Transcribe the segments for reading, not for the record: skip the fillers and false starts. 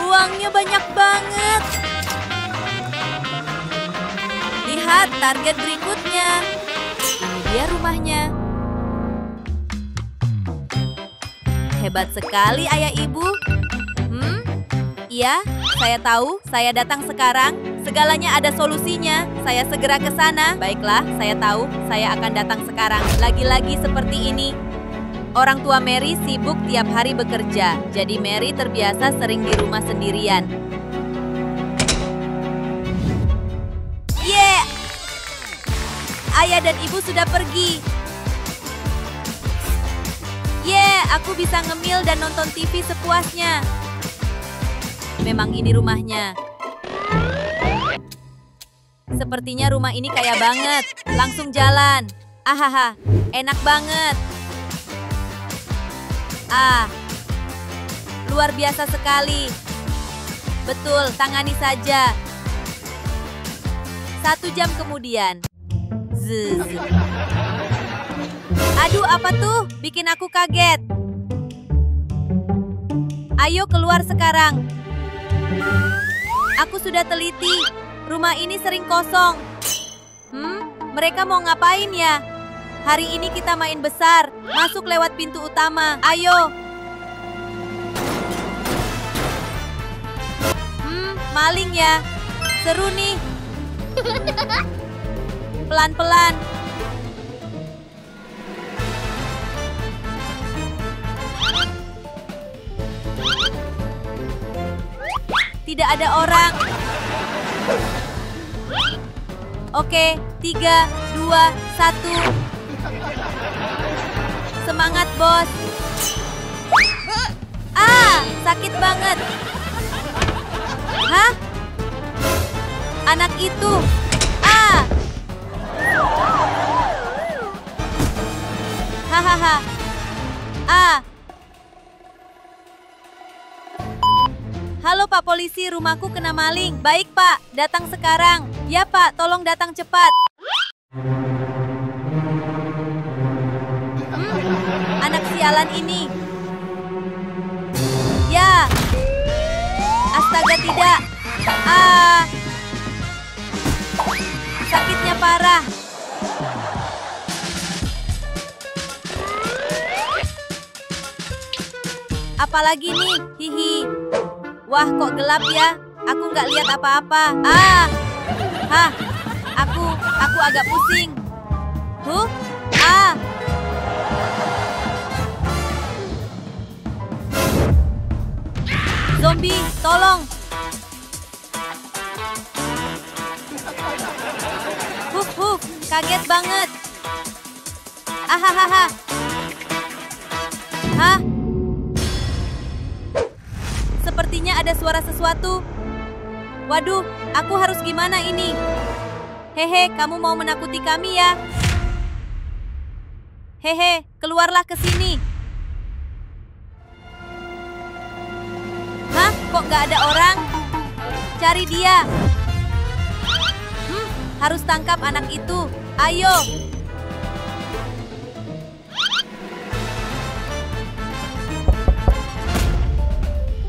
Uangnya banyak banget. Lihat target berikutnya. Ini dia rumahnya. Hebat sekali ayah ibu. Iya, saya tahu. Saya datang sekarang. Segalanya ada solusinya. Saya segera ke sana. Baiklah, saya tahu. Saya akan datang sekarang. Lagi-lagi seperti ini. Orang tua Mary sibuk tiap hari bekerja. Jadi Mary terbiasa sering di rumah sendirian. Yeah! Ayah dan ibu sudah pergi. Yeah, aku bisa ngemil dan nonton TV sepuasnya. Memang ini rumahnya. Sepertinya rumah ini kaya banget. Langsung jalan. Ahaha, enak banget. Luar biasa sekali. Betul, tangani saja. 1 jam kemudian. Zzz. Aduh, apa tuh? Bikin aku kaget. Ayo keluar sekarang. Aku sudah teliti. Rumah ini sering kosong. Mereka mau ngapain ya? Hari ini kita main besar. Masuk lewat pintu utama. Ayo. Maling ya. Seru nih. Pelan-pelan. Tidak ada orang. Oke, 3, 2, 1. Semangat, bos. Sakit banget. Hah? Anak itu. Hahaha. Halo Pak Polisi, rumahku kena maling. Baik Pak, datang sekarang. Ya Pak, tolong datang cepat. Anak sialan ini. Ya. Astaga tidak. Sakitnya parah. Apalagi nih, hihi. Wah, kok gelap ya? Aku nggak lihat apa-apa. Aku agak pusing. Zombie, tolong. Kaget banget. Sepertinya ada suara sesuatu. Waduh, aku harus gimana ini? Hehe, kamu mau menakuti kami ya? Hehe, keluarlah ke sini. Hah? Kok gak ada orang? Cari dia. Harus tangkap anak itu. Ayo.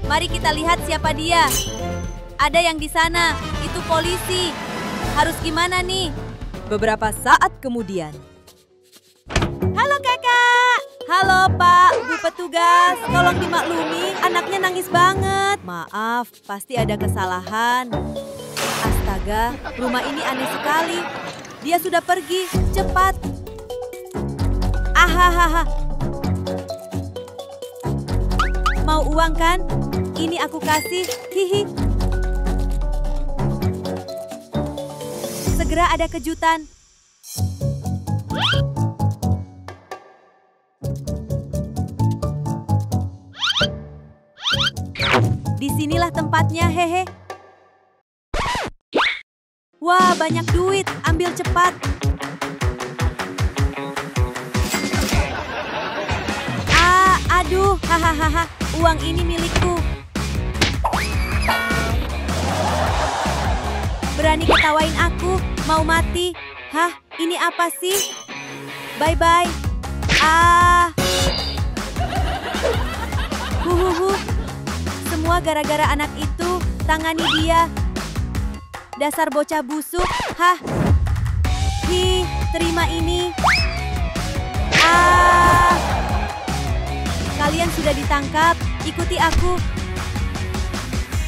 Mari kita lihat siapa dia. Ada yang di sana. Itu polisi. Harus gimana nih? Beberapa saat kemudian. Halo kakak. Halo pak, Bu petugas. Tolong dimaklumi, anaknya nangis banget. Maaf, pasti ada kesalahan. Astaga, rumah ini aneh sekali. Dia sudah pergi, cepat. Mau uang kan? Ini aku kasih, hihi. Segera ada kejutan. Disinilah tempatnya, hehe. Wah, banyak duit. Ambil cepat. Aduh, hahaha. Uang ini milikku. Berani ketawain aku, mau mati. Hah, ini apa sih? Bye-bye. semua gara-gara anak itu. Tangani dia. Dasar bocah busuk. Hah? Hi, terima ini. Ah! Kalian sudah ditangkap. Ikuti aku.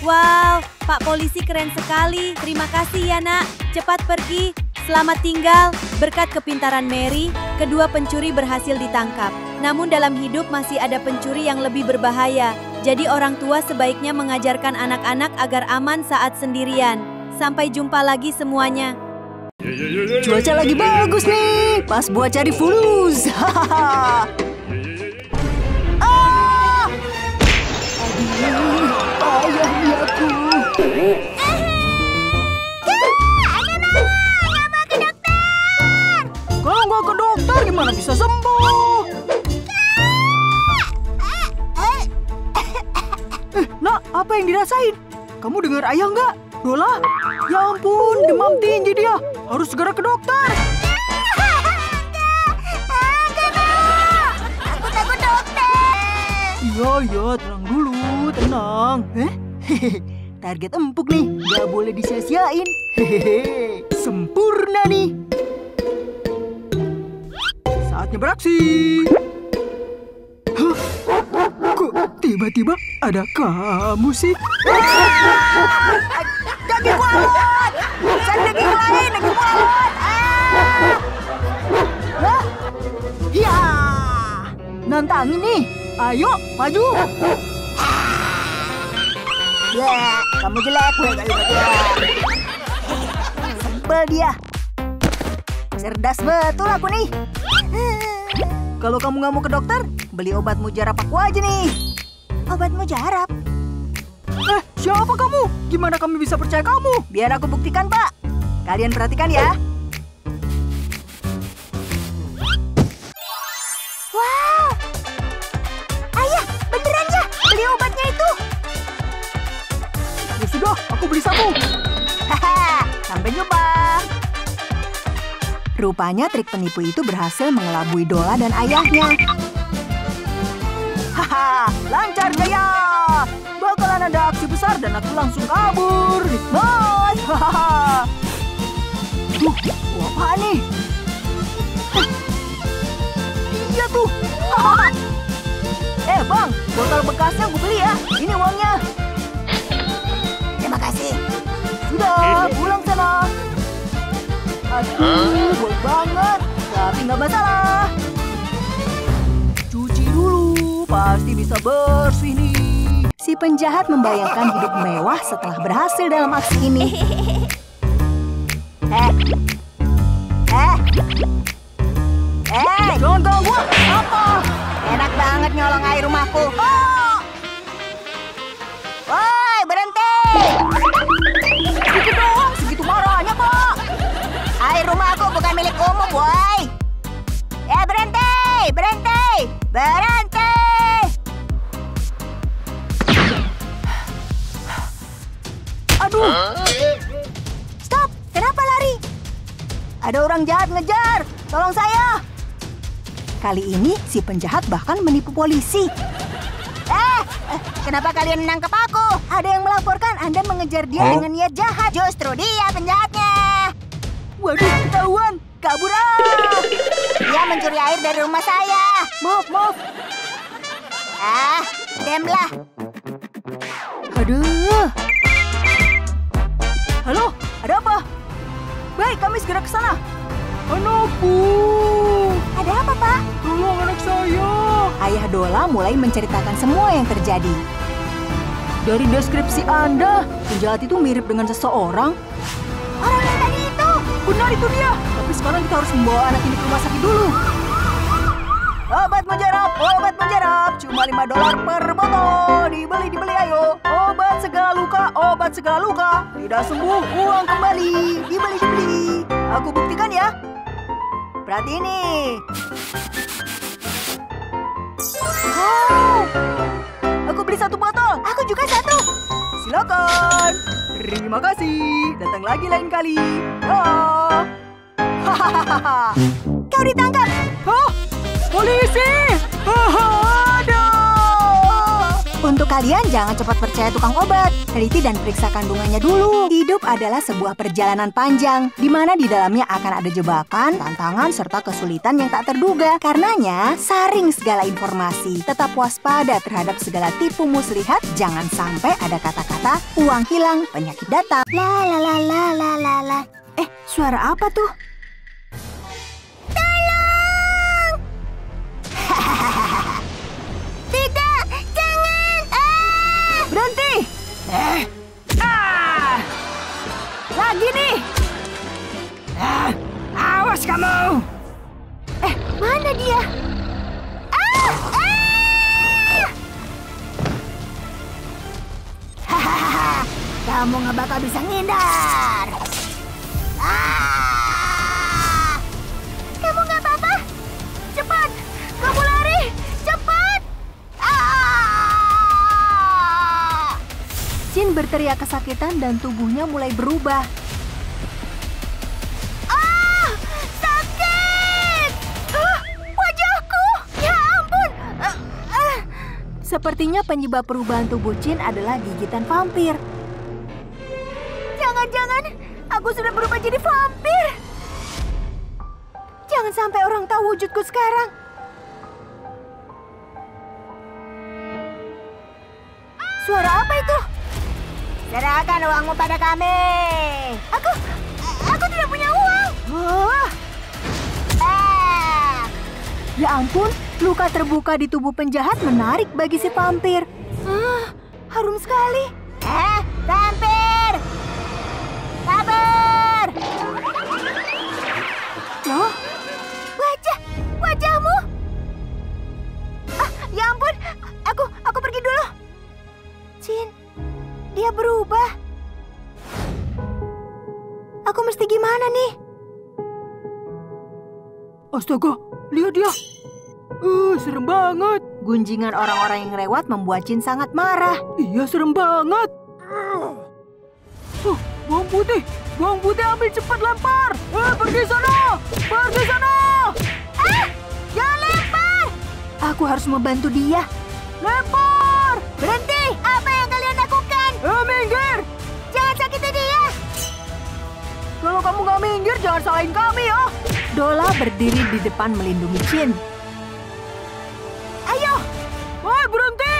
Wow, Pak Polisi keren sekali. Terima kasih ya, Nak. Cepat pergi. Selamat tinggal. Berkat kepintaran Mary, kedua pencuri berhasil ditangkap. Namun dalam hidup masih ada pencuri yang lebih berbahaya. Jadi orang tua sebaiknya mengajarkan anak-anak agar aman saat sendirian. Sampai jumpa lagi semuanya. Cuaca lagi bagus nih, pas buat cari fulus. Ah! Aduh, payah nih aku. Kalau nggak ke dokter, gimana bisa sembuh? Nak, apa yang dirasain? Kamu dengar ayah nggak? Dola? Ya ampun, demam tinggi dia. Harus segera ke dokter. Aku takut dokter. Iya, tenang dulu, tenang. Target empuk nih, nggak boleh disia-siain. Sempurna nih. Saatnya beraksi. Hah? Kok tiba-tiba ada kamu sih? Daging kualat. Cari daging lain, daging kualat. Hah? Ya, nantangin nih. Ayo, maju. Ya, kamu jelek. Sebel dia. Cerdas betul aku nih. Kalau kamu nggak mau ke dokter, beli obat mujarab aku aja nih. Obat mujarab? Siapa kamu? Gimana kami bisa percaya kamu? Biar aku buktikan, Pak. Kalian perhatikan ya. Wow. Ayah, beneran ya? Beli obatnya itu? Ya sudah, aku beli sabu. Haha, sampai jumpa. Rupanya trik penipu itu berhasil mengelabui Dola dan ayahnya. Haha, lancar jaya. Bakalan ada aksi besar dan aku langsung kabur. Nikmat. Hahaha. Apa nih? Iya tuh. Hahaha. Bang, botol bekasnya gue beli ya. Ini uangnya. Terima kasih. Sudah, pulang sana. Aduh, bau banget. Tapi nggak masalah. Cuci dulu, pasti bisa bersih nih. Si penjahat membayangkan hidup mewah setelah berhasil dalam aksi ini. Jangan ganggu. Apa? Enak banget nyolong air rumahku. Oh! Woi, berhenti! Sedikit doang, segitu marahnya, Pak. Air rumahku bukan milik umum, woi. Berhenti! Berhenti! Berhenti! Aduh. Stop! Kenapa lari? Ada orang jahat ngejar. Tolong saya. Kali ini si penjahat bahkan menipu polisi. Kenapa kalian menangkap aku? Ada yang melaporkan Anda mengejar dia dengan niat jahat. Justru dia penjahatnya. Waduh, ketahuan. Kabur ah. Dia mencuri air dari rumah saya. Maaf. Diamlah. Aduh. Halo, ada apa? Baik, kami segera ke sana. Anakku. Ada apa, Pak? Tolong anak saya. Ayah Dola mulai menceritakan semua yang terjadi. Dari deskripsi Anda, penjahat itu mirip dengan seseorang. Orang yang tadi itu. Benar itu dia. Tapi sekarang kita harus membawa anak ini ke rumah sakit dulu. Obat mujarab. Cuma $5 per botol. Dibeli ayo. Obat segala luka. Tidak sembuh, uang kembali. Dibeli. Aku buktikan ya. Perhati ini. Wow. Aku beli 1 botol. Aku juga 1. Silakan. Terima kasih. Datang lagi lain kali. Oh. Hahaha. Kau ditangkap. Hah? Polisi! Aduh! Untuk kalian jangan cepat percaya tukang obat. Teliti dan periksa kandungannya dulu. Hidup adalah sebuah perjalanan panjang, di mana di dalamnya akan ada jebakan, tantangan, serta kesulitan yang tak terduga. Karenanya, saring segala informasi. Tetap waspada terhadap segala tipu muslihat. Jangan sampai ada kata-kata uang hilang, penyakit datang. La la la la la la la. Suara apa tuh? Tolong! Tidak, jangan! Berhenti! Lagi nih! Awas kamu! Mana dia? Kamu nggak bakal bisa ngindar! Kamu nggak apa-apa? Cepat! Kamu lari! Cepat! Jin berteriak kesakitan dan tubuhnya mulai berubah. Sakit! Wajahku! Ya ampun! Sepertinya penyebab perubahan tubuh Jin adalah gigitan vampir. Jangan-jangan aku sudah berubah jadi vampir. Jangan sampai orang tahu wujudku sekarang. Suara apa itu? Serahkan uangmu pada kami. Aku tidak punya uang. Ya ampun, luka terbuka di tubuh penjahat menarik bagi si vampir. Harum sekali. Vampir! Kabur! Loh? Wajahmu? Ya ampun, aku pergi dulu. Jin, dia berubah. Aku mesti gimana nih? Astaga, lihat dia. Serem banget. Gunjingan orang-orang yang lewat membuat Jin sangat marah. Iya, serem banget. Bawang putih ambil cepat lempar. Pergi sana. Jangan lempar. Aku harus membantu dia. Lempar. Berhenti. Apa yang kalian lakukan? Minggir. Jangan sakiti dia. Kalau kamu nggak minggir, jangan salahin kami ya. Dola berdiri di depan melindungi Jin. Ayo. Berhenti.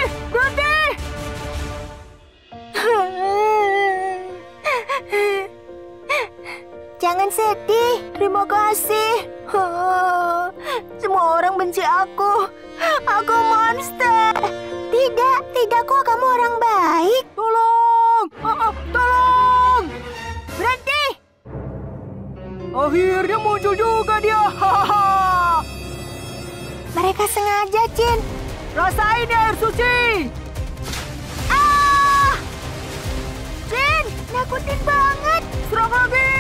Jangan sedih. Terima kasih. Semua orang benci aku. Aku monster. Tidak kok, kamu orang baik. Tolong. Berhenti. Akhirnya muncul juga dia. Mereka sengaja, Jin. Rasain ya air suci. Jin, nakutin banget. Serang lagi.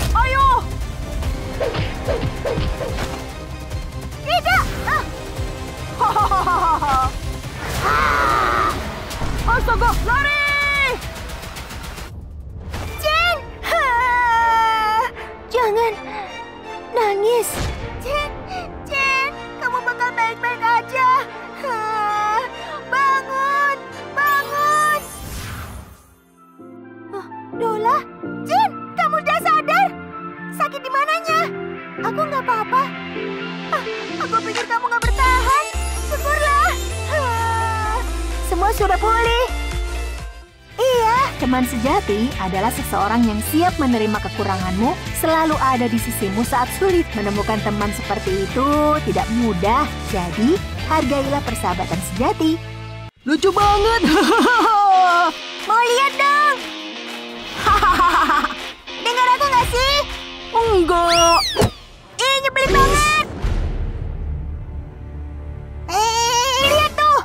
Ayo. Tidak. Astaga, lari. Jin. Jangan nangis. Jin, kamu bakal baik-baik aja. Bangun. Dola, Jin, kamu udah sadar? Sakit di mananya? Aku nggak apa-apa. Aku pikir kamu nggak bertahan. Syukurlah. Semua sudah pulih. Iya, teman sejati adalah seseorang yang siap menerima kekuranganmu, selalu ada di sisimu saat sulit. Menemukan teman seperti itu tidak mudah. Jadi, hargailah persahabatan sejati. Lucu banget. Mau lihat dong. Dengar aku nggak sih? Enggak. Nyebelin banget. Lihat tuh.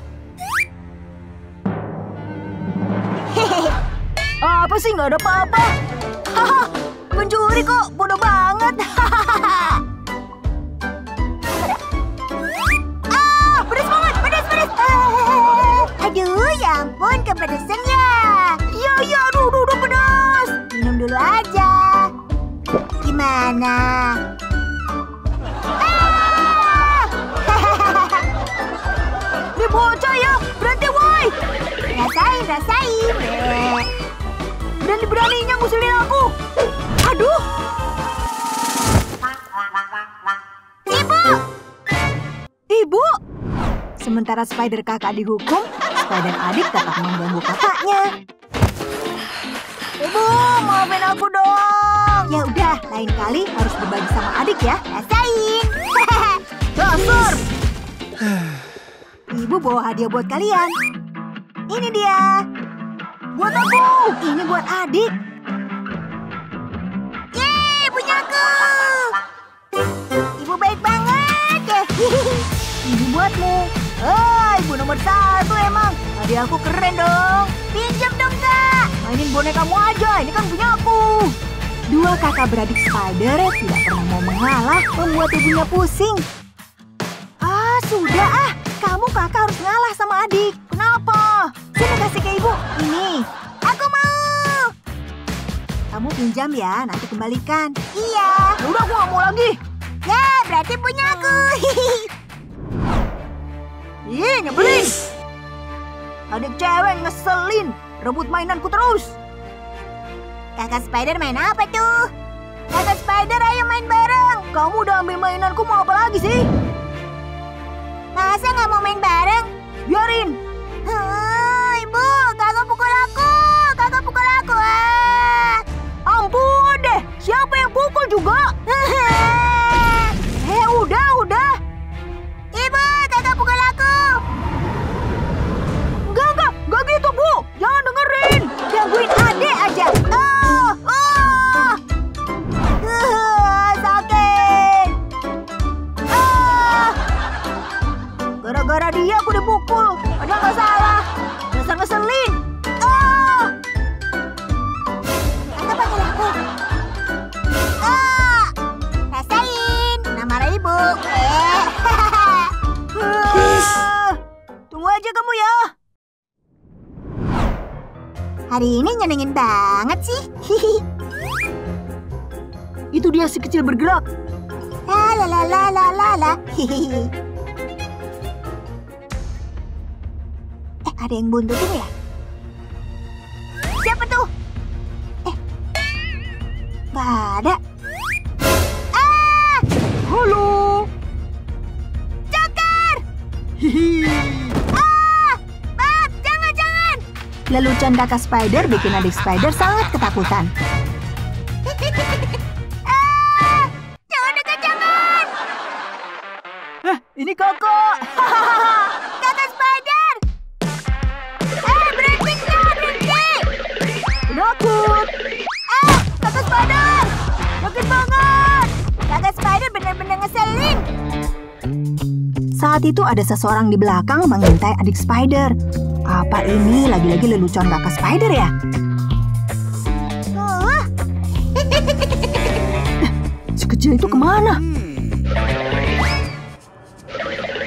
Apa sih, nggak ada apa-apa. Mencuri kok, bodoh banget. Pedas banget, pedas. Aduh, ya ampun, kepedesannya. Ya, aduh, pedas. Minum dulu aja. Gimana? rasain. Berani-beraninya ngusilin aku. Aduh. Ibu! Ibu! Sementara spider kakak dihukum, spider adik tetap mengganggu kakaknya. Ibu, maafin aku dong. Ya udah, lain kali harus berbagi sama adik ya. Rasain. Dasar! Ibu bawa hadiah buat kalian. Ini dia. Buat aku. Ini buat adik. Yeay, punyaku. Ibu baik banget. Ini buatmu. Ibu nomor 1 emang. Hadiahku keren dong. Pinjam dong, Kak. Mainin bonekamu aja, ini kan punya aku. Dua kakak beradik spider tidak pernah mau mengalah, membuat ibunya pusing. Sudah kamu kakak harus ngalah sama adik. Kenapa? Sini kasih ke ibu. Ini. Aku mau. Kamu pinjam ya, nanti kembalikan. Iya. Udah, aku nggak mau lagi. Ya, berarti punya aku. Ih, nyebelin. Adik cewek ngeselin, rebut mainanku terus. Kakak Spider main apa tuh? Kakak Spider, ayo main bareng. Kamu udah ambil mainanku, mau apa lagi sih? Masa nggak mau main bareng? Biarin. Ibu, kakak pukul aku. Kakak pukul aku. Ampun deh, siapa yang pukul juga? Udah. Ibu, kakak pukul aku. Enggak gitu, Bu. Jangan dengerin. Gangguin adek aja. Sakit. Gara-gara dia aku dipukul. Padahal nggak salah. Dasar ngeselin. Kakak panggil aku. Rasain. Nama ibu. Tunggu aja kamu ya. Hari ini nyenengin banget sih. Itu dia si kecil bergerak. La. Ada yang buntutin ya? Siapa tuh? Nggak ada. Halo. Joker! Bab, jangan. Lelucon kakak spider bikin adik spider sangat ketakutan. Jangan dekat, jangan! Ini kakak. Kakak Spider! Berhenti! Penakut. Kakak Spider! Sakit banget. Kakak Spider benar-benar ngeselin. Saat itu ada seseorang di belakang mengintai adik spider. Apa ini lagi-lagi lelucon kakak spider ya? Si kecil itu kemana?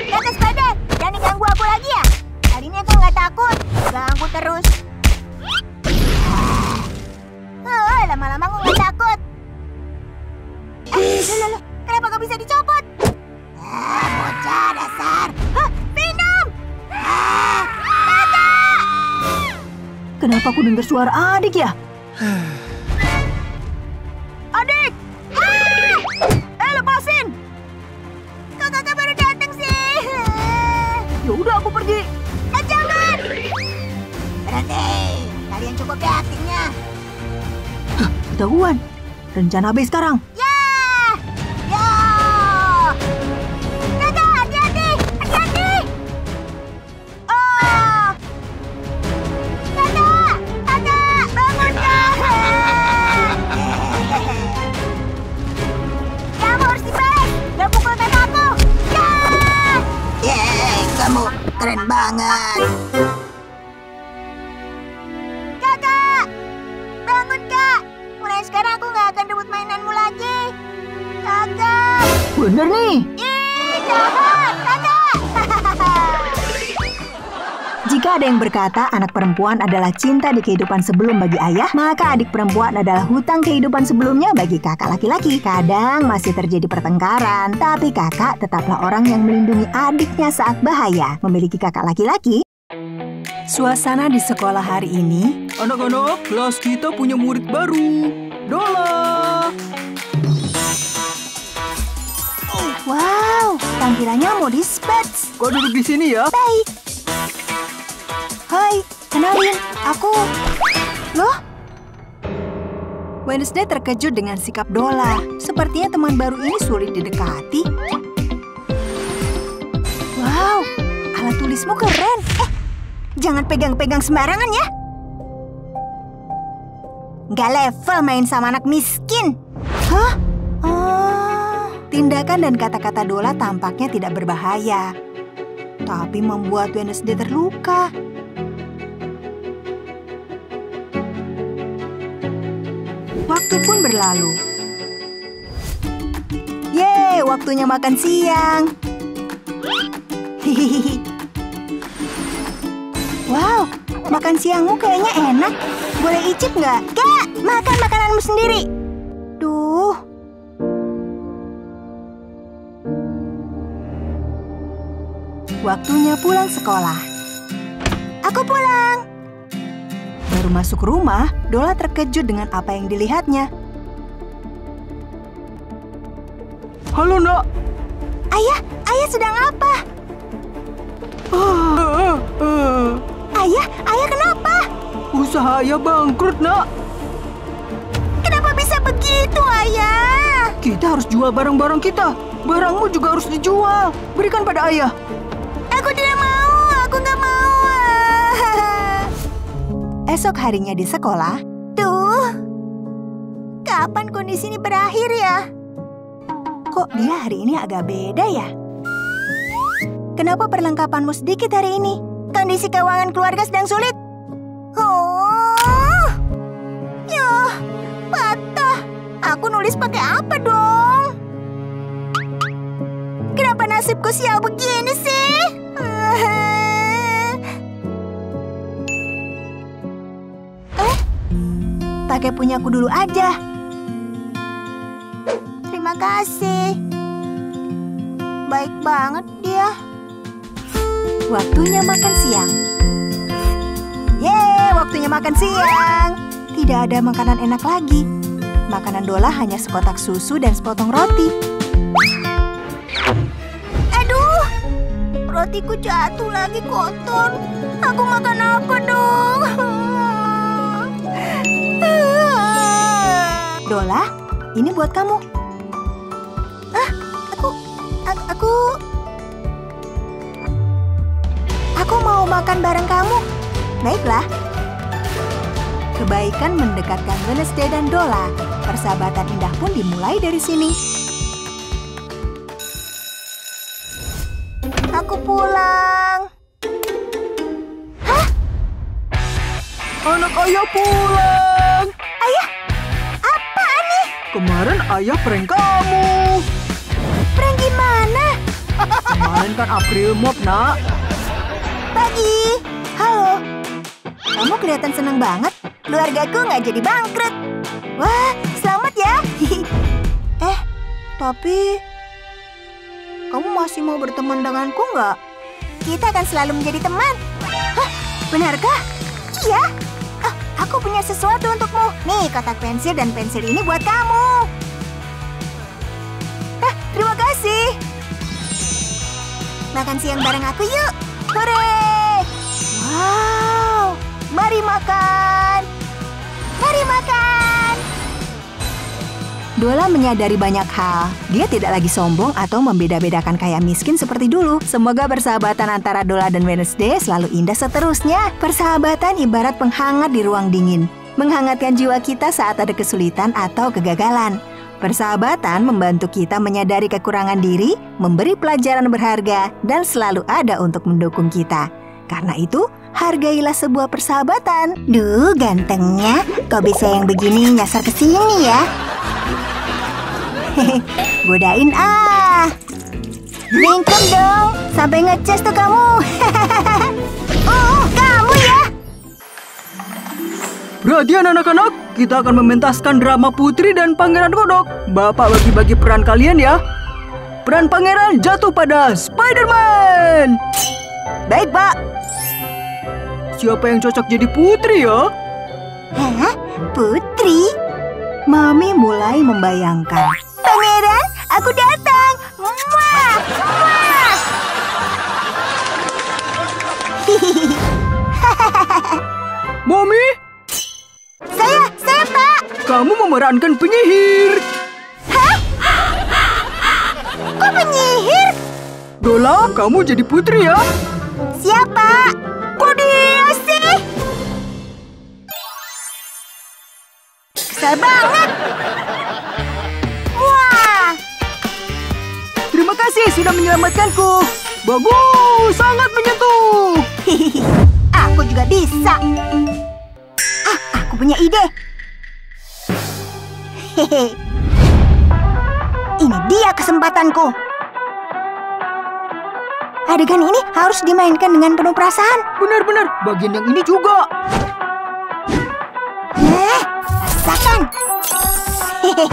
Kakak Spider, jangan ganggu aku lagi ya. Kali ini aku nggak takut. Ganggu terus. Lama-lama aku nggak takut. Loh, kenapa nggak bisa dicopot? Bocah dasar. Venom! Kakak! Kenapa aku dengar suara adik ya? Adik! Lepasin! Kok kakak baru datang sih? Ya udah, aku pergi. Jangan! Berhenti! Kalian cukup ya aktingnya. Ketahuan. Rencana B sekarang. Ya! Kakak, hati-hati! Hati-hati! Kakak! Bangun, Kak! Kamu harus dibaik! Gak pukul kakakku! Kamu keren banget. Kakak! Bangun, Kak! Mulai sekarang aku gak akan rebut mainanmu lagi. Kakak! Bener nih. Jangan! Kakak! Jika ada yang berkata anak perempuan adalah cinta di kehidupan sebelum bagi ayah, maka adik perempuan adalah hutang kehidupan sebelumnya bagi kakak laki-laki. Kadang masih terjadi pertengkaran, tapi kakak tetaplah orang yang melindungi adiknya saat bahaya. Memiliki kakak laki-laki Suasana di sekolah hari ini. Anak-anak, kelas kita punya murid baru. Dola. Wow, tampilannya modis banget. Kau duduk di sini ya. Baik. Hai, kenalin, aku. Loh? Wednesday terkejut dengan sikap Dola. Sepertinya teman baru ini sulit didekati. Wow, alat tulismu keren. Jangan pegang-pegang sembarangan ya. Nggak level main sama anak miskin. Hah? Tindakan dan kata-kata Dola tampaknya tidak berbahaya, tapi membuat Wednesday terluka. Waktu pun berlalu. Yeay, waktunya makan siang. Hihihi. Wow, makan siangmu kayaknya enak. Boleh icip nggak? Kak, makan makananmu sendiri. Duh. Waktunya pulang sekolah. Aku pulang. Baru masuk rumah, Dola terkejut dengan apa yang dilihatnya. Halo, Nak. Ayah sedang apa? Ayah kenapa? Usaha ayah bangkrut, Nak. Kenapa bisa begitu, Ayah? Kita harus jual barang-barang kita. Barangmu juga harus dijual. Berikan pada ayah. Aku tidak mau, aku nggak mau. Esok harinya di sekolah, Duh, kapan kondisi ini berakhir ya? kok dia hari ini agak beda ya? Kenapa perlengkapanmu sedikit hari ini? Kondisi keuangan keluarga sedang sulit. Oh, ya, patah. Aku nulis pakai apa dong? Kenapa nasibku sial begini sih? Pakai punyaku dulu aja. Terima kasih. Baik banget dia. Waktunya makan siang. Yeay, waktunya makan siang. Tidak ada makanan enak lagi. Makanan Dola hanya sekotak susu dan sepotong roti. Aduh, rotiku jatuh lagi kotor. Aku makan apa dong? Dola, ini buat kamu. Aku mau makan bareng kamu. Baiklah. Kebaikan mendekatkan Wednesday dan Dola. Persahabatan indah pun dimulai dari sini. Aku pulang. Anak ayah pulang. Ayah, apaan nih? Kemarin ayah prank kamu. Prank gimana? Kemarin kan April Mop, Nak. Pagi. Halo. Kamu kelihatan senang banget. Keluargaku nggak jadi bangkrut. Wah, selamat ya. Tapi kamu masih mau berteman denganku nggak? Kita akan selalu menjadi teman. Hah, benarkah? Iya. Aku punya sesuatu untukmu. Nih, kotak pensil dan pensil ini buat kamu. Terima kasih. Makan siang bareng aku yuk. Hore! Wow, mari makan. Mari makan. Dola menyadari banyak hal. Dia tidak lagi sombong atau membeda-bedakan kaya miskin seperti dulu. Semoga persahabatan antara Dola dan Wednesday selalu indah seterusnya. Persahabatan ibarat penghangat di ruang dingin, menghangatkan jiwa kita saat ada kesulitan atau kegagalan. Persahabatan membantu kita menyadari kekurangan diri, memberi pelajaran berharga, dan selalu ada untuk mendukung kita. Karena itu, hargailah sebuah persahabatan. Duh, gantengnya. Kok bisa yang begini nyasar ke sini ya? Godain ah. Bingkem dong. Sampai ngecas tuh kamu. Oh, kamu ya. Perhatian anak-anak, kita akan mementaskan drama Putri dan Pangeran Kodok. Bapak bagi-bagi peran kalian ya. Peran Pangeran jatuh pada Spider-Man. Baik, Pak. siapa yang cocok jadi putri ya? Hah? Putri? Mami mulai membayangkan. Pangeran, aku datang. Muah! Muah! Mami, Saya, Pak. kamu memerankan penyihir. Kok penyihir? Dola, kamu jadi putri ya? Siapa? Kok dia sih? Kesel banget. Wah, Terima kasih sudah menyelamatkanku. Bagus, sangat menyentuh. aku juga bisa. Aku punya ide. Hehe. Ini dia kesempatanku. Adegan ini harus dimainkan dengan penuh perasaan. Benar-benar, bagian yang ini juga. Rasakan. Hehehe.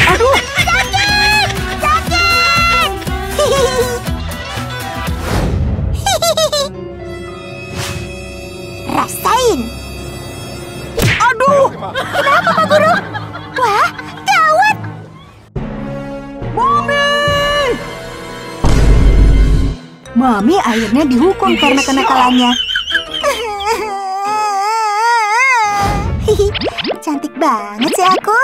Aduh, Sakit! Sakit! Hihihi. Hihihi. Rasain. aduh. Kenapa, Pak Guru? Wah, gawat. Mami akhirnya dihukum karena kenakalannya. Hihi, cantik banget sih aku.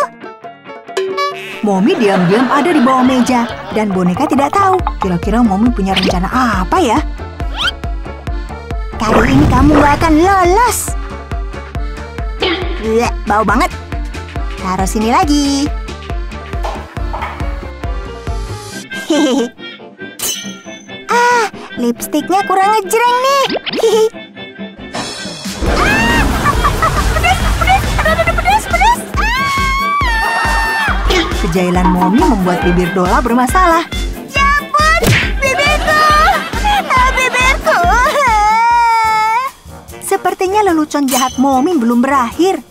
Mommy diam-diam ada di bawah meja dan boneka tidak tahu kira-kira Mommy punya rencana apa ya. Kali ini kamu gak akan lolos. Bleh, bau banget. Taruh sini lagi. Hehehe. Lipstiknya kurang ngejreng nih. Hihi. Pedas. Kejailan Mommy membuat bibir Dola bermasalah. Ya ampun, bibirku. Bibirku. Sepertinya lelucon jahat Mommy belum berakhir.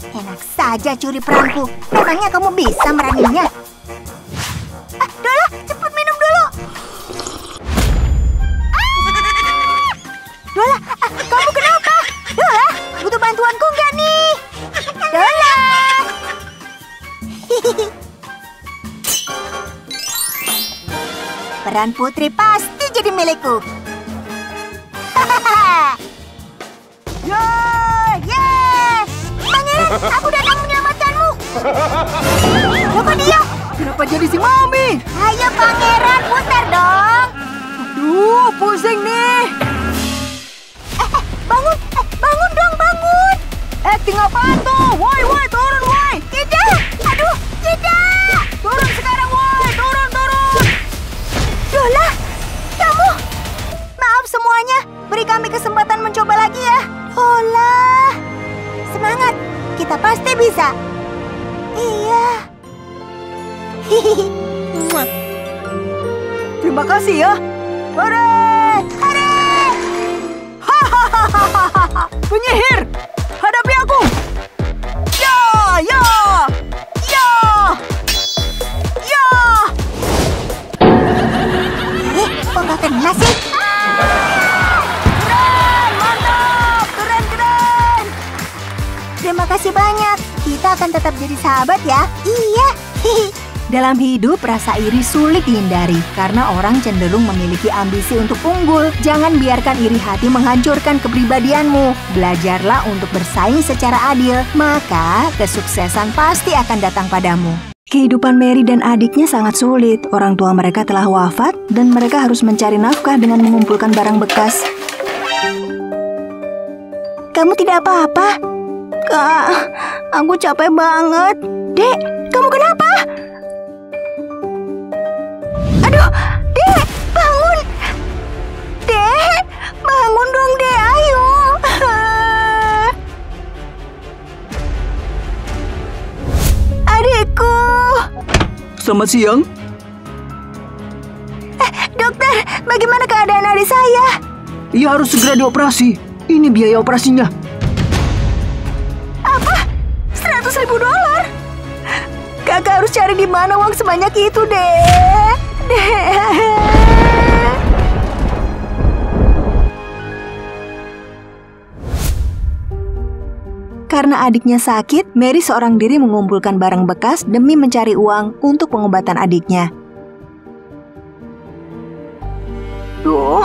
Enak saja curi peranku. Memangnya kamu bisa meraninya? Dola, cepat minum dulu. Dola, kamu kenapa? Dola, butuh bantuanku nggak nih? Dola. Peran putri pasti jadi milikku. Yes! Pangeran, aku datang menyelamatkanmu. Loh, kok dia? Kenapa jadi si Mami? Ayo Pangeran, putar dong. Duh, pusing nih. Bangun dong, bangun. Acting apaan tuh? Woi, turun, woi. Tidak, aduh, tidak. Turun sekarang, woi. Turun. Dola, kamu. Maaf semuanya, beri kami kesempatan mencoba lagi ya. Hola. Semangat, kita pasti bisa. Iya. Hihihi. Terima kasih ya. Hore! Penyihir, hadapi aku. Ya. Kok gak kena sih? Keren, mantap, keren. Terima kasih banyak. Kita akan tetap jadi sahabat ya. Iya. Dalam hidup, rasa iri sulit dihindari karena orang cenderung memiliki ambisi untuk unggul. Jangan biarkan iri hati menghancurkan kepribadianmu. Belajarlah untuk bersaing secara adil, maka kesuksesan pasti akan datang padamu. Kehidupan Mary dan adiknya sangat sulit. Orang tua mereka telah wafat dan mereka harus mencari nafkah dengan mengumpulkan barang bekas. Kamu tidak apa-apa? Kak, aku capek banget. Dek, kamu kenapa? Aduh, Dek, bangun. Dek, bangun dong, Dek, ayo. Adikku. Selamat siang. Dokter, bagaimana keadaan adik saya? Ia harus segera dioperasi. Ini biaya operasinya. Apa? $100.000? Kakak harus cari di mana uang sebanyak itu, Dek. Karena adiknya sakit, Mary seorang diri mengumpulkan barang bekas demi mencari uang untuk pengobatan adiknya. Duh,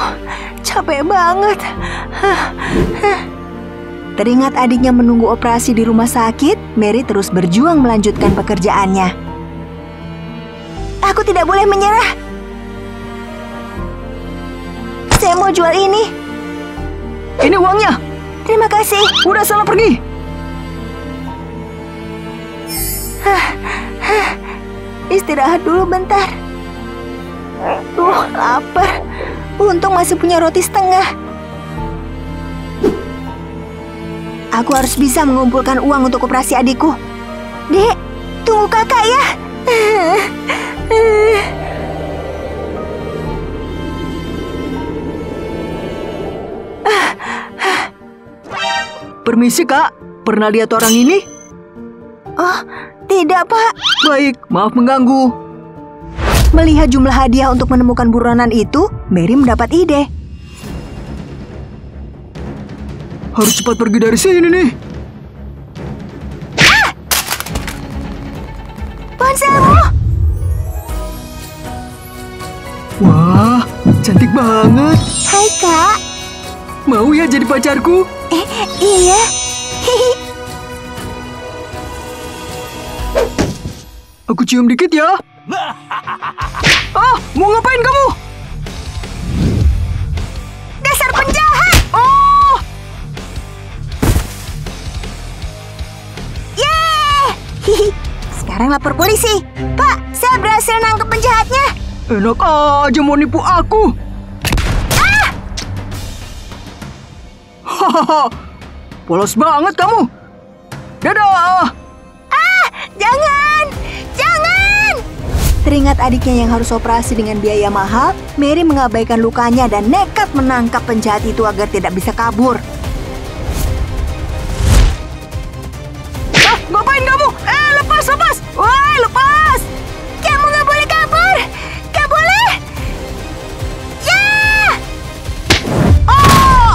capek banget. Teringat adiknya menunggu operasi di rumah sakit, Mary terus berjuang melanjutkan pekerjaannya. Aku tidak boleh menyerah. Saya mau jual ini. Ini uangnya. Terima kasih. Udah sana pergi. Istirahat dulu bentar. Lapar. Untung masih punya roti setengah. Aku harus bisa mengumpulkan uang untuk operasi adikku. Dek, tunggu kakak ya. Permisi kak, pernah lihat orang ini? Oh, tidak pak. Baik, maaf mengganggu. Melihat jumlah hadiah untuk menemukan buronan itu, Mary mendapat ide. Harus cepat pergi dari sini nih. Ponselmu! Wah, cantik banget. Hai kak. Mau ya jadi pacarku? Iya. Aku cium dikit ya. Ah, mau ngapain kamu? Dasar penjahat! Oh! Yeay! Sekarang lapor polisi. Pak, saya berhasil nangkep penjahatnya. Enak aja mau nipu aku. Hahaha, polos banget kamu. Dadah. Jangan! Jangan! Teringat adiknya yang harus operasi dengan biaya mahal, Mary mengabaikan lukanya dan nekat menangkap penjahat itu agar tidak bisa kabur. Ngapain kamu? Lepas. Woi, lepas! Kamu nggak boleh kabur! Nggak boleh! Ya! Oh!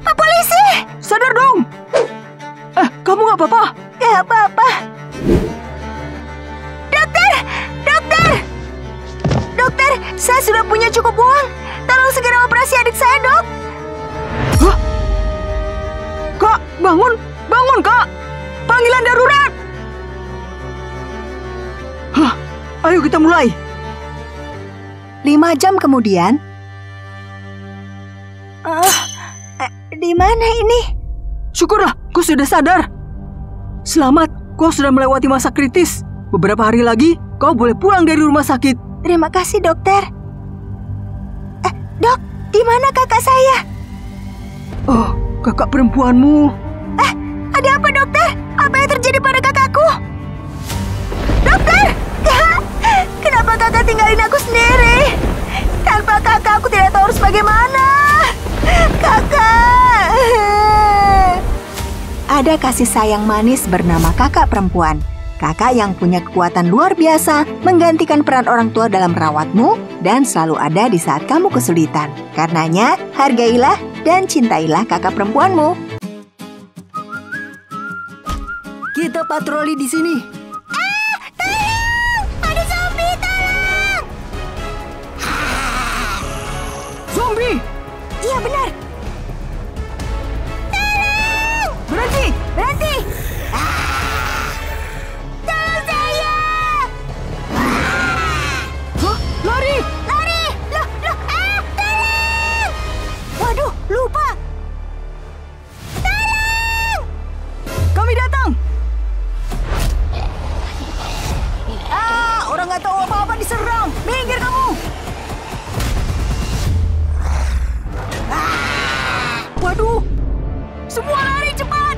Pak polisi! Sadar dong. Kamu nggak apa-apa? Nggak apa-apa. Dokter, saya sudah punya cukup uang. Tolong segera operasi adik saya, dok. Hah? Kak, bangun, kak. Panggilan darurat. Hah, ayo kita mulai. 5 jam kemudian. Di mana ini? Syukurlah, kau sudah sadar. Selamat, kau sudah melewati masa kritis. Beberapa hari lagi, kau boleh pulang dari rumah sakit. Terima kasih, dokter. Dok, di mana kakak saya? Oh, kakak perempuanmu. Ada apa, dokter? Apa yang terjadi pada kakakku? Dokter! Kenapa kakak tinggalin aku sendiri? Tanpa kakak, aku tidak tahu harus bagaimana. Kakak! Ada kasih sayang manis bernama kakak perempuan. Kakak yang punya kekuatan luar biasa menggantikan peran orang tua dalam merawatmu dan selalu ada di saat kamu kesulitan. Karenanya, hargailah dan cintailah kakak perempuanmu. Kita patroli di sini. Tolong! Ada zombie, tolong! Zombie! Iya, benar. Tolong! Berhenti! Berhenti! Tolong saya! Hah? Lari! Lari! Loh! Tolong! Waduh, lupa! Tolong! Kami datang! Orang nggak tahu apa-apa diserang. Minggir kamu. Waduh! Semua lari cepat!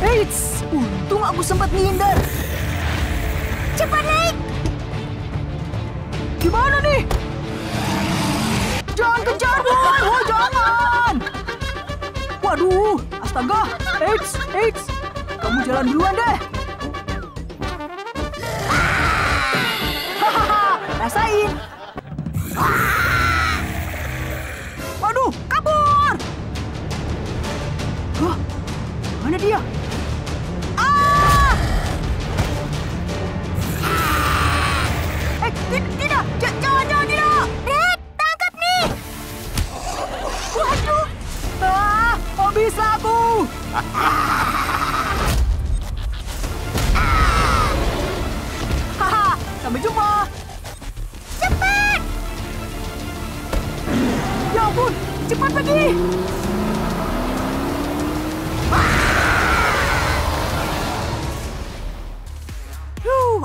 Eits, untung aku sempat menghindar. Cepat naik! Gimana nih? Jangan kejar, boy. Oh, jangan. Waduh, astaga. Eits. Kamu jalan duluan deh. Hahaha, rasain. Waduh, cepat pergi.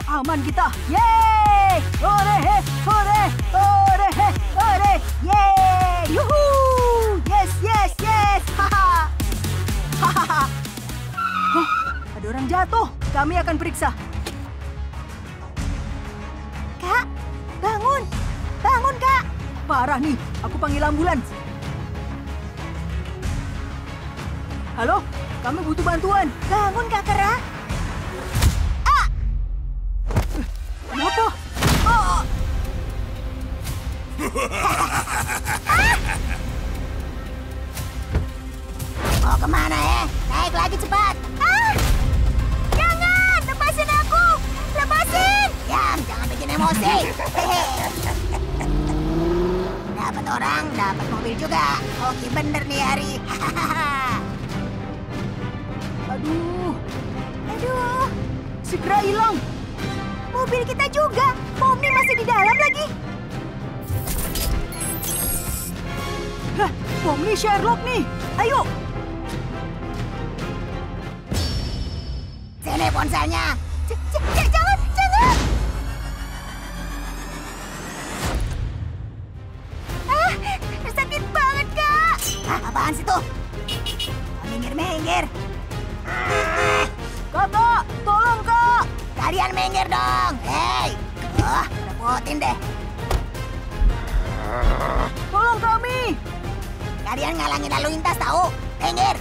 Aman kita. Yeay! Hore, hore, hore, hore. Yeay! Yuhu! Yes, yes, yes. Haha. Hahaha. Hah, ada orang jatuh. Kami akan periksa. Kak, bangun. Bangun, Kak. Parah nih. Aku panggil ambulans. Halo, kami butuh bantuan. Bangun, Kak Kera. Kenapa? Oh. Mau kemana ya? Naik lagi cepat. Jangan, lepasin aku. Lepasin. Diam, jangan bikin emosi. Dapat orang, dapat mobil juga. Oke, bener nih Hari. Aduh, Aduh, segera hilang. mobil kita juga. Pomni masih di dalam lagi. Hah, Pomni Sherlock nih. Ayo. Sini ponselnya. Jangan, jangan. Sakit banget, Kak. Apaan sih tuh? Minggir. Kakak, tolong kak. Kalian minggir dong. Hei. Repotin deh. Tolong kami. Kalian ngalangin lalu lintas tahu? Minggir.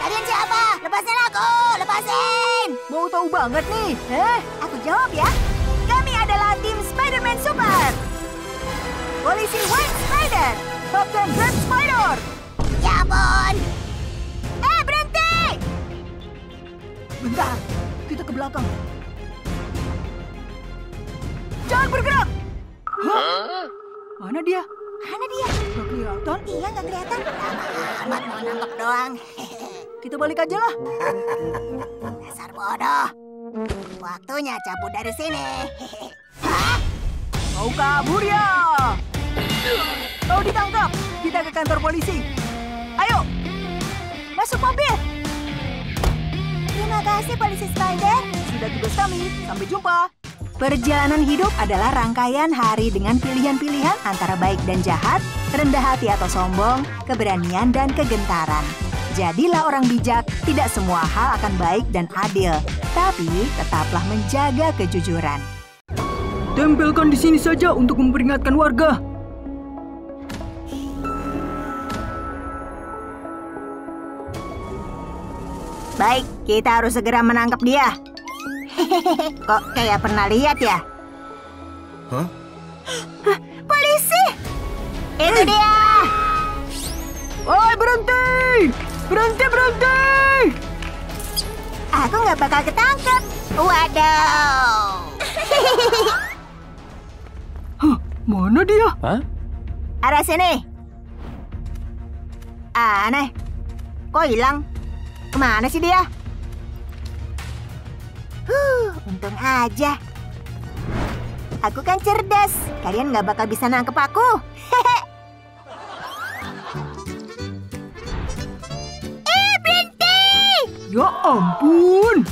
Kalian siapa? Lepasin aku. Lepasin. Mau tahu banget nih. Aku jawab ya. Kami adalah tim Spider-Man Super. Polisi White Spider. Kapten Red Spider. Ya ampun. Berhenti. Bentar, kita ke belakang. Jangan bergerak. Hah? Mana dia? Mana dia? Gak kelihatan. Iya, nggak kelihatan. Amat mau nangkep doang. Kita balik aja lah. Dasar bodoh. Waktunya cabut dari sini. Hah? Mau kabur ya? Kau ditangkap. Kita ke kantor polisi. Ayo. Masuk mobil. Terima kasih, Polisi Spider. Sudah tugas kami. Sampai jumpa. Perjalanan hidup adalah rangkaian hari dengan pilihan-pilihan antara baik dan jahat, rendah hati atau sombong, keberanian dan kegentaran. Jadilah orang bijak, tidak semua hal akan baik dan adil, tapi tetaplah menjaga kejujuran. Tempelkan di sini saja untuk memperingatkan warga. Baik, kita harus segera menangkap dia. Kok kayak pernah lihat ya? Hah? Polisi! Itu dia! Oi, berhenti! Berhenti! Aku nggak bakal ketangkep. Waduh! Hah, mana dia? Hah? Arah sini. Aneh. Kok hilang? Kemana sih dia? Untung aja. Aku kan cerdas. Kalian nggak bakal bisa nangkep aku. Berhenti! Ya ampun!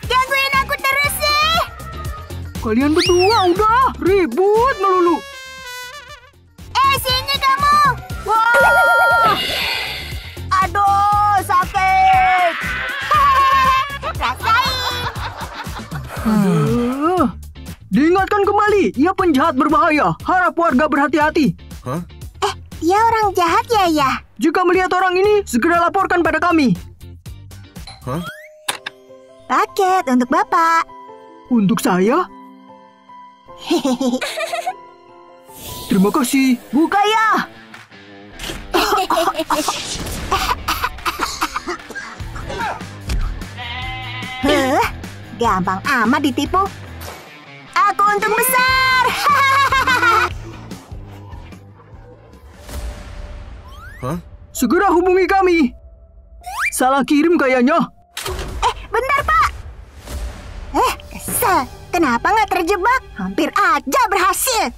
Gangguin aku terus sih. Kalian berdua udah ribut melulu. Sini kamu. Wah! Aduh, sakit. Rasain. Diingatkan kembali, ia penjahat berbahaya. Harap warga berhati-hati. Hah? Dia orang jahat ya? Jika melihat orang ini, segera laporkan pada kami. Hah? Paket untuk Bapak. Untuk saya? Terima kasih. Buka ya. Gampang amat ditipu. Aku untung besar. Hah? Segera hubungi kami. Salah kirim kayaknya. Bentar, Pak. Kesel. Kenapa nggak terjebak? Hampir aja berhasil.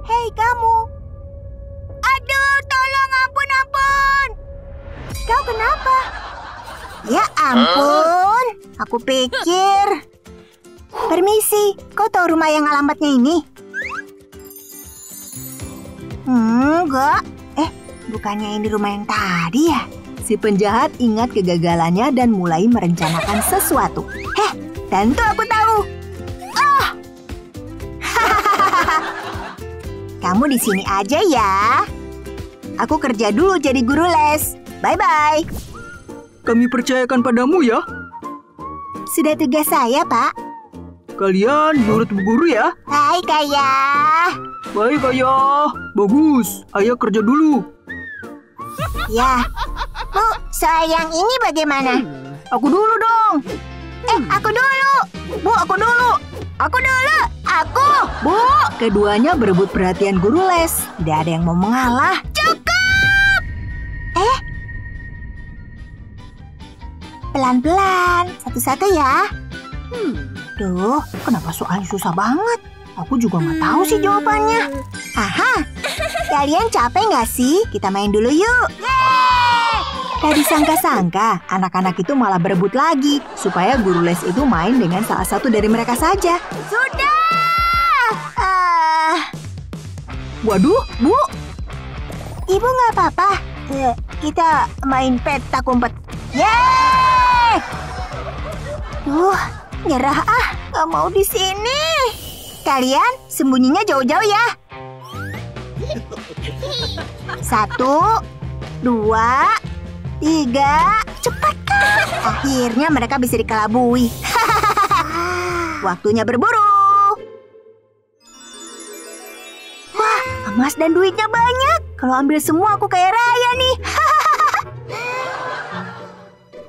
Hei kamu. Aduh, tolong, ampun. Kau kenapa? Ya ampun, aku pikir. Permisi, kau tahu rumah yang alamatnya ini? Enggak. Bukannya ini rumah yang tadi ya? Si penjahat ingat kegagalannya dan mulai merencanakan sesuatu. Tentu aku tahu. Kamu di sini aja ya. Aku kerja dulu jadi guru les. Bye-bye. Kami percayakan padamu ya. Sudah tugas saya, Pak. Kalian nurut Bu Guru ya. Hai, Kayah. Baik, Ayah. Bagus. Ayah kerja dulu. Ya. Bu, soal yang ini bagaimana? Aku dulu dong. Aku dulu. Bu, aku dulu. Aku dulu. Aku. Bu, keduanya berebut perhatian guru les. Tidak ada yang mau mengalah. Cukup. Pelan-pelan. Satu-satu ya. Duh, kenapa soalnya susah banget? Aku juga nggak tahu sih jawabannya. Aha, kalian capek nggak sih? Kita main dulu yuk. Tak disangka-sangka, anak-anak itu malah berebut lagi supaya guru les itu main dengan salah satu dari mereka saja. Sudah. Waduh, Bu, Ibu nggak apa-apa. Kita main petak umpet. Yeay! Nyerah nggak mau di sini. Kalian sembunyinya jauh-jauh ya. 1, 2, 3, cepat kan? Akhirnya mereka bisa dikelabui. Waktunya berburu. Wah, emas dan duitnya banyak. Kalau ambil semua aku kaya raya nih.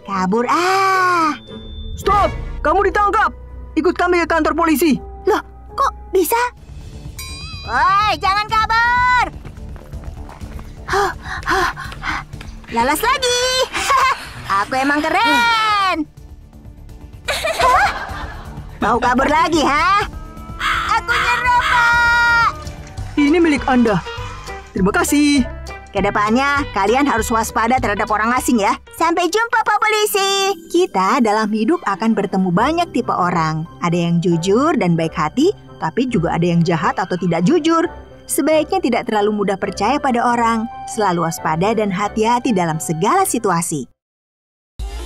Kabur Stop! Kamu ditangkap! Ikut kami ke kantor polisi. Loh, kok bisa? Woi, jangan kabur! Lalas lagi! Aku emang keren! Mau kabur lagi, ha? Aku nyerah, Pak! Ini milik Anda. Terima kasih. Kedepannya, kalian harus waspada terhadap orang asing ya. Sampai jumpa, Pak Polisi! kita dalam hidup akan bertemu banyak tipe orang. Ada yang jujur dan baik hati, tapi juga ada yang jahat atau tidak jujur. Sebaiknya tidak terlalu mudah percaya pada orang. Selalu waspada dan hati-hati dalam segala situasi.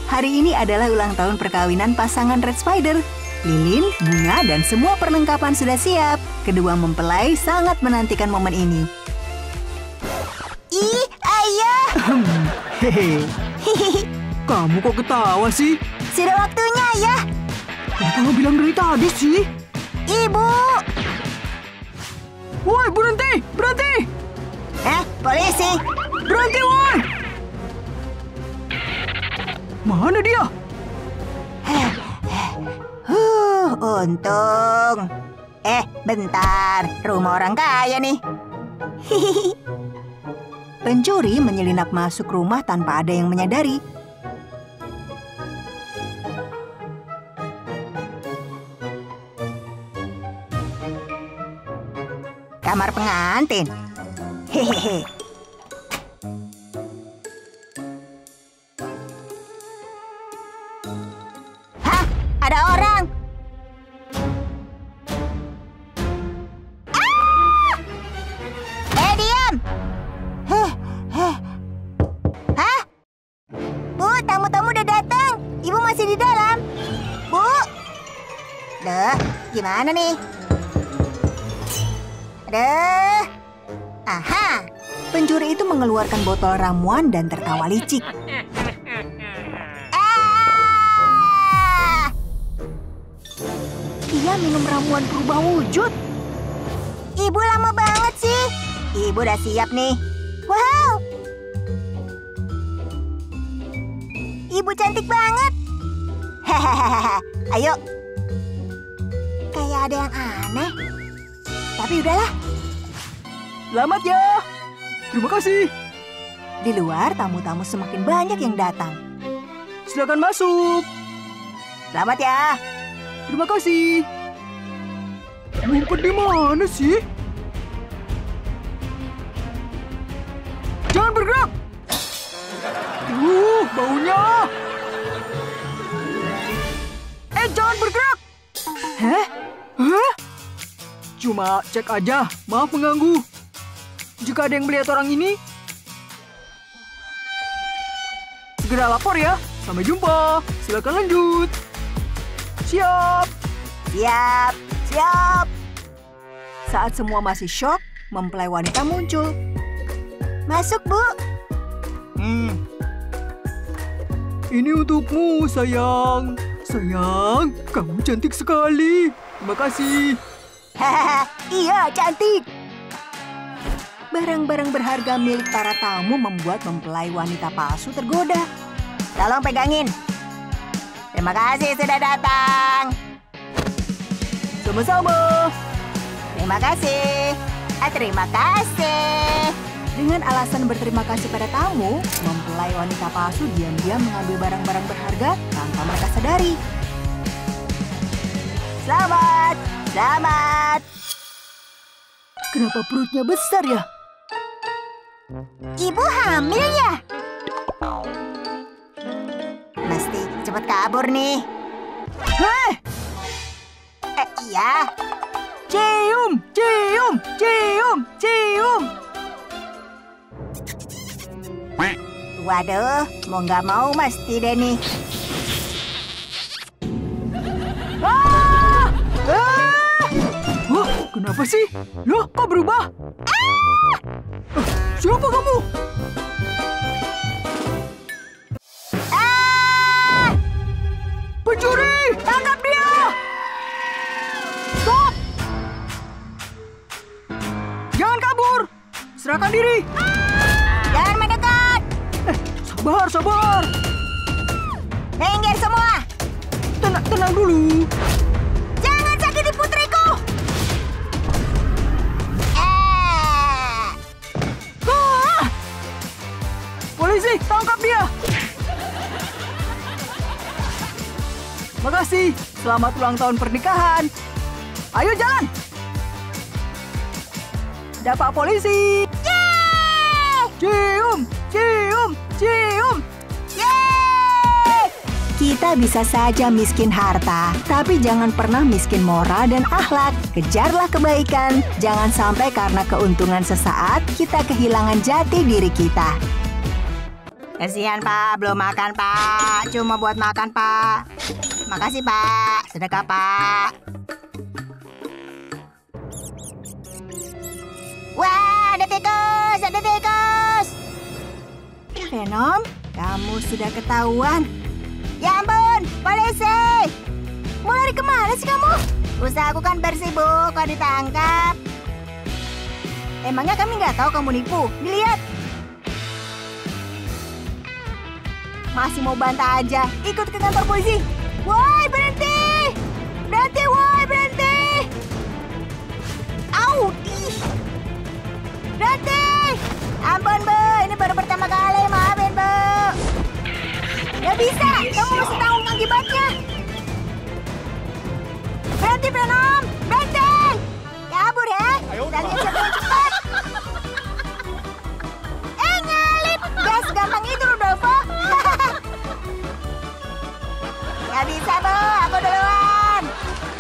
Hari ini adalah ulang tahun perkawinan pasangan Red Spider. Lilin, bunga, dan semua perlengkapan sudah siap. Kedua mempelai sangat menantikan momen ini. Ih, ayah! Hehe. Kamu kok ketawa sih? Sudah waktunya, ya! Yang kamu bilang dari tadi sih. Ibu! Woi, berhenti! Berhenti! Polisi! Berhenti, woi! Mana dia? Untung. Bentar. Rumah orang kaya nih. Pencuri menyelinap masuk rumah tanpa ada yang menyadari. Kamar pengantin. Hehehe. Hah? Ada orang. Diam. Hah? Bu, tamu-tamu udah datang. Ibu masih di dalam. Bu. Gimana nih? Aha. Pencuri itu mengeluarkan botol ramuan dan tertawa licik. Dia minum ramuan berubah wujud. Ibu lama banget sih. Ibu udah siap nih. Wow. Ibu cantik banget. Hahaha. Ayo. Kayak ada yang aneh. Tapi udahlah. Selamat ya. Terima kasih. Di luar, tamu-tamu semakin banyak yang datang. Silakan masuk. Selamat ya. Terima kasih. Ngumpet di mana sih? Jangan bergerak! Baunya! Jangan bergerak! Hah? Cuma cek aja, maaf mengganggu. Jika ada yang melihat orang ini, segera lapor ya. Sampai jumpa. Silakan lanjut. Siap. Siap, siap. Saat semua masih syok, mempelai wanita muncul. Masuk, Bu. Ini untukmu, sayang. Sayang, kamu cantik sekali. Terima kasih. Hahaha, iya cantik. Barang-barang berharga milik para tamu membuat mempelai wanita palsu tergoda. Tolong pegangin. Terima kasih sudah datang. Sama-sama. Terima kasih. Terima kasih. Dengan alasan berterima kasih pada tamu, mempelai wanita palsu diam-diam mengambil barang-barang berharga tanpa mereka sadari. Selamat, selamat. Kenapa perutnya besar ya? Ibu hamil ya? Mesti cepat kabur nih. Iya. Cium, cium, cium, cium. Waduh, mau nggak mau mesti deh nih. Wah, kenapa sih? Loh, kok berubah? Siapa kamu? Pencuri! Tangkap dia! Stop! Jangan kabur! Serahkan diri! Jangan mendekat. Sabar, sabar! Minggir semua. Tenang dulu. Jangan sakiti putriku. Polisi, tangkap dia! Makasih, selamat ulang tahun pernikahan. Ayo jalan! Dapat polisi! Cium, cium, cium! Kita bisa saja miskin harta, tapi jangan pernah miskin moral dan akhlak. Kejarlah kebaikan, jangan sampai karena keuntungan sesaat kita kehilangan jati diri kita. Kasihan Pak, belum makan Pak. Cuma buat makan Pak. Makasih Pak, sedekah Pak. Wah, ada tikus, ada tikus. Venom, kamu sudah ketahuan. Ya ampun, polisi! Mau lari kemana sih kamu? Usaha aku kan bersih, Bu. Kok ditangkap? Emangnya kami nggak tahu kamu nipu? Dilihat. Masih mau bantah aja. Ikut ke kantor polisi. Woi, berhenti! Berhenti, woi, berhenti! Au, ih! Berhenti! Ampun, Bu. Ini baru pertama kali. Maafin, Bu. Gak bisa, kamu mesti tanggung akibatnya. Berhenti, Venom! Berhenti! Kabur ya! Kita lihat siapa yang cepat. Nyalip! Gak segampang itu, Rudolfo. Gak bisa, Bu. Aku duluan.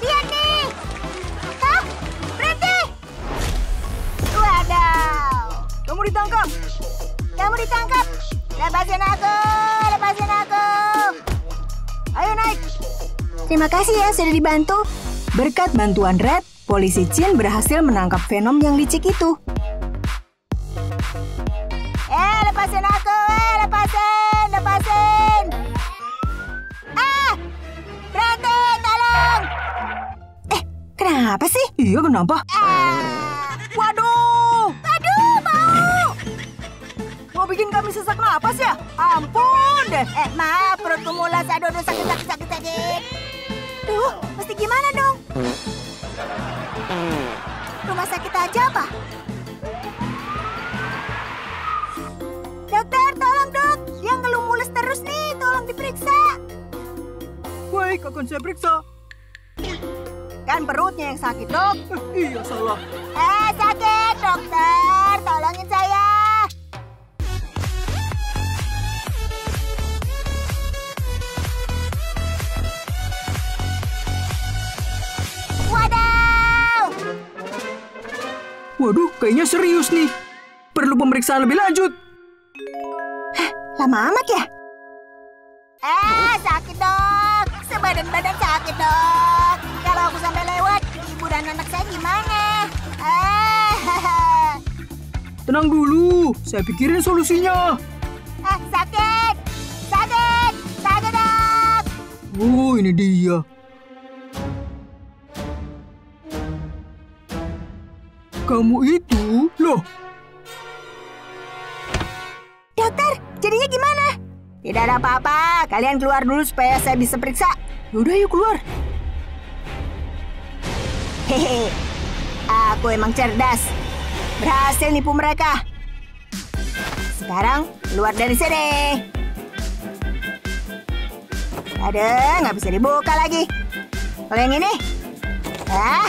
Lihat nih. Hah? Berhenti! Waduh. Kamu ditangkap! Kamu ditangkap. Lepasin aku. Lepasin aku. Ayo naik. Terima kasih ya sudah dibantu. Berkat bantuan Red, polisi Chin berhasil menangkap Venom yang licik itu. Lepasin aku. Lepasin. Lepasin. Berhenti, tolong. Kenapa sih? Iya, kenapa? Waduh. Aduh, bau. Mau bikin kami sesak napas ya? Ampun deh. Maaf, perutku mulas. Aduh, sakit. Duh, mesti gimana dong? Rumah sakit aja apa? Dokter, tolong dok. Dia ngeluh mules terus nih. Tolong diperiksa. Baik, akan saya periksa. Kan perutnya yang sakit, dok. Iya, salah. Sakit, dokter. Tolongin saya. Waduh, kayaknya serius nih. Perlu pemeriksaan lebih lanjut. Lama amat ya? Sakit dok. Sebadan-badan sakit dok. Kalau aku sampai lewat, ibu dan anak saya gimana? Tenang dulu, saya pikirin solusinya. Sakit. Sakit. Sakit dok. Oh, ini dia. Kamu itu, loh. Dokter, jadinya gimana? Tidak ada apa-apa. Kalian keluar dulu supaya saya bisa periksa. Yaudah, yuk keluar. Hehe. Aku emang cerdas. Berhasil nipu mereka. Sekarang keluar dari sini. Ada, nggak bisa dibuka lagi. Kalau yang ini,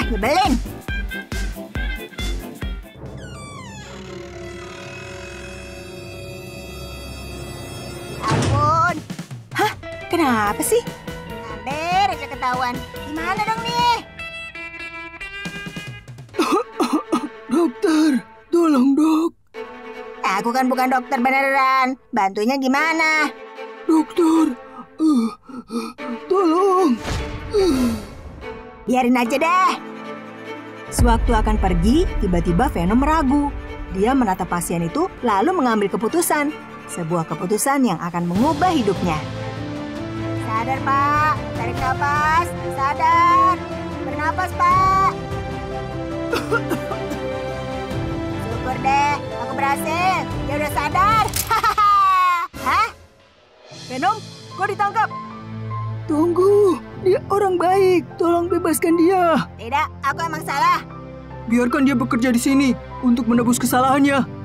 nyebelin. Ampun. Hah? Kenapa sih? Hampir aja ketahuan. Gimana dong nih? Dokter, tolong dok. Aku kan bukan dokter beneran. Bantunya gimana? Dokter, tolong. Biarin aja deh. Sewaktu akan pergi, tiba-tiba Venom meragu. Dia menatap pasien itu, lalu mengambil keputusan. Sebuah keputusan yang akan mengubah hidupnya. Sadar, Pak. Tarik nafas. Sadar. Bernapas, Pak. Syukur deh. Aku berhasil. Dia udah sadar. Hah? Venom, kau ditangkap. Tunggu, dia orang baik. Tolong bebaskan dia. Tidak, aku emang salah. Biarkan dia bekerja di sini untuk menebus kesalahannya.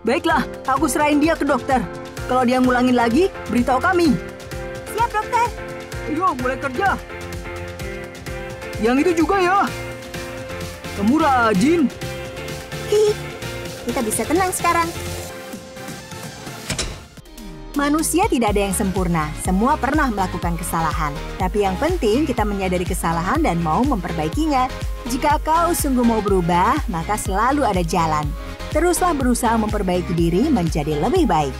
Baiklah, aku serahin dia ke dokter. Kalau dia ngulangin lagi, beritahu kami. Siap, dokter. Ayo, mulai kerja. Yang itu juga ya. Kamu rajin. Kita bisa tenang sekarang. Manusia tidak ada yang sempurna, semua pernah melakukan kesalahan. Tapi yang penting kita menyadari kesalahan dan mau memperbaikinya. Jika kau sungguh mau berubah, maka selalu ada jalan. Teruslah berusaha memperbaiki diri menjadi lebih baik.